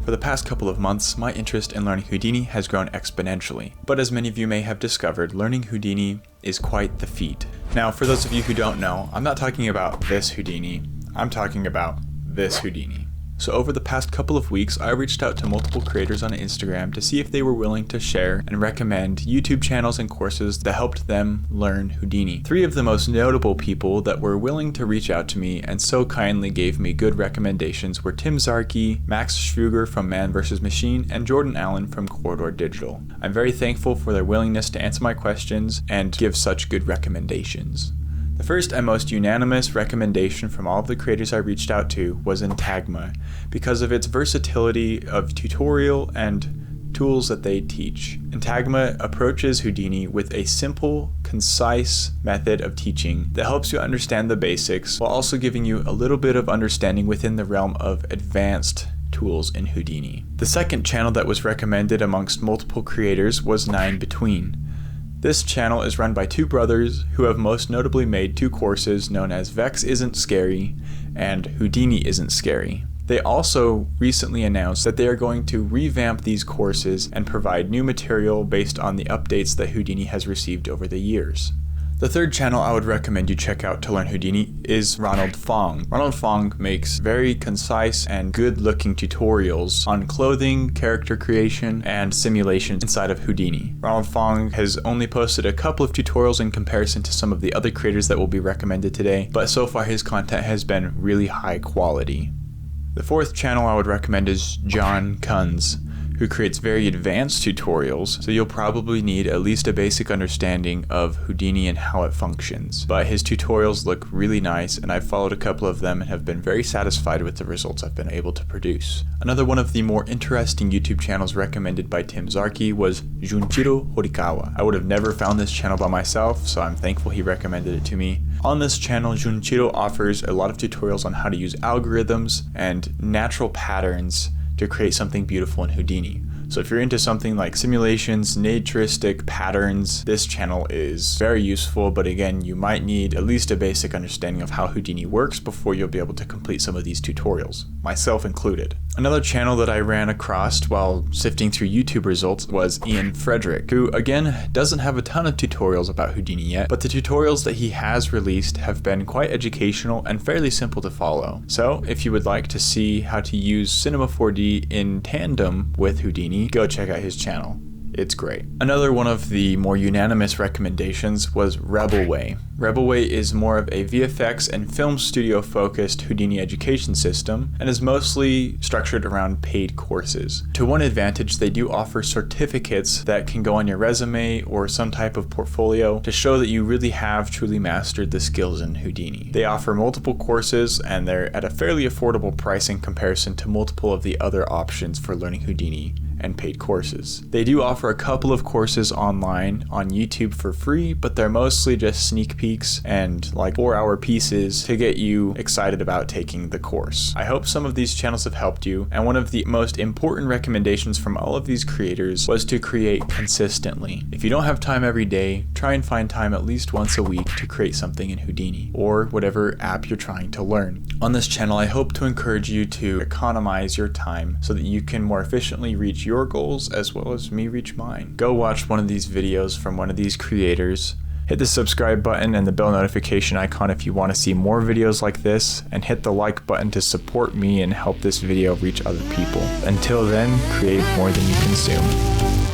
For the past couple of months, my interest in learning Houdini has grown exponentially. But as many of you may have discovered, learning Houdini is quite the feat. Now, for those of you who don't know, I'm not talking about this Houdini, I'm talking about this Houdini. So over the past couple of weeks, I reached out to multiple creators on Instagram to see if they were willing to share and recommend YouTube channels and courses that helped them learn Houdini. 3 of the most notable people that were willing to reach out to me and so kindly gave me good recommendations were Tim Zarki, Max Schwuger from Man vs. Machine, and Jordan Allen from Corridor Digital. I'm very thankful for their willingness to answer my questions and give such good recommendations. The first and most unanimous recommendation from all of the creators I reached out to was Intagma, because of its versatility of tutorial and tools that they teach. Intagma approaches Houdini with a simple, concise method of teaching that helps you understand the basics while also giving you a little bit of understanding within the realm of advanced tools in Houdini. The second channel that was recommended amongst multiple creators was 9between. This channel is run by 2 brothers who have most notably made 2 courses known as Vex Isn't Scary and Houdini Isn't Scary. They also recently announced that they are going to revamp these courses and provide new material based on the updates that Houdini has received over the years. The third channel I would recommend you check out to learn Houdini is Ronald Fong. Ronald Fong makes very concise and good-looking tutorials on clothing, character creation, and simulation inside of Houdini. Ronald Fong has only posted a couple of tutorials in comparison to some of the other creators that will be recommended today, but so far his content has been really high quality. The fourth channel I would recommend is Kuhns, who creates very advanced tutorials, so you'll probably need at least a basic understanding of Houdini and how it functions. But his tutorials look really nice, and I've followed a couple of them and have been very satisfied with the results I've been able to produce. Another one of the more interesting YouTube channels recommended by Tim Zarki was Junichiro Horikawa. I would have never found this channel by myself, so I'm thankful he recommended it to me. On this channel, Junichiro offers a lot of tutorials on how to use algorithms and natural patterns to create something beautiful in Houdini. So if you're into something like simulations, naturistic patterns, this channel is very useful, but again, you might need at least a basic understanding of how Houdini works before you'll be able to complete some of these tutorials, myself included. Another channel that I ran across while sifting through YouTube results was Frederick, who again doesn't have a ton of tutorials about Houdini yet, but the tutorials that he has released have been quite educational and fairly simple to follow. So if you would like to see how to use Cinema 4D in tandem with Houdini, go check out his channel. It's great. Another one of the more unanimous recommendations was Rebelway. Rebelway is more of a VFX and film studio focused Houdini education system and is mostly structured around paid courses. To one advantage, they do offer certificates that can go on your resume or some type of portfolio to show that you really have truly mastered the skills in Houdini. They offer multiple courses and they're at a fairly affordable price in comparison to multiple of the other options for learning Houdini and paid courses. They do offer a couple of courses online on YouTube for free, but they're mostly just sneak peeks and like 4-hour pieces to get you excited about taking the course. I hope some of these channels have helped you, and one of the most important recommendations from all of these creators was to create consistently. If you don't have time every day, try and find time at least once a week to create something in Houdini or whatever app you're trying to learn. On this channel, I hope to encourage you to economize your time so that you can more efficiently reach your goals as well as me reach mine. Go watch one of these videos from one of these creators. Hit the subscribe button and the bell notification icon if you want to see more videos like this, and hit the like button to support me and help this video reach other people. Until then, create more than you consume.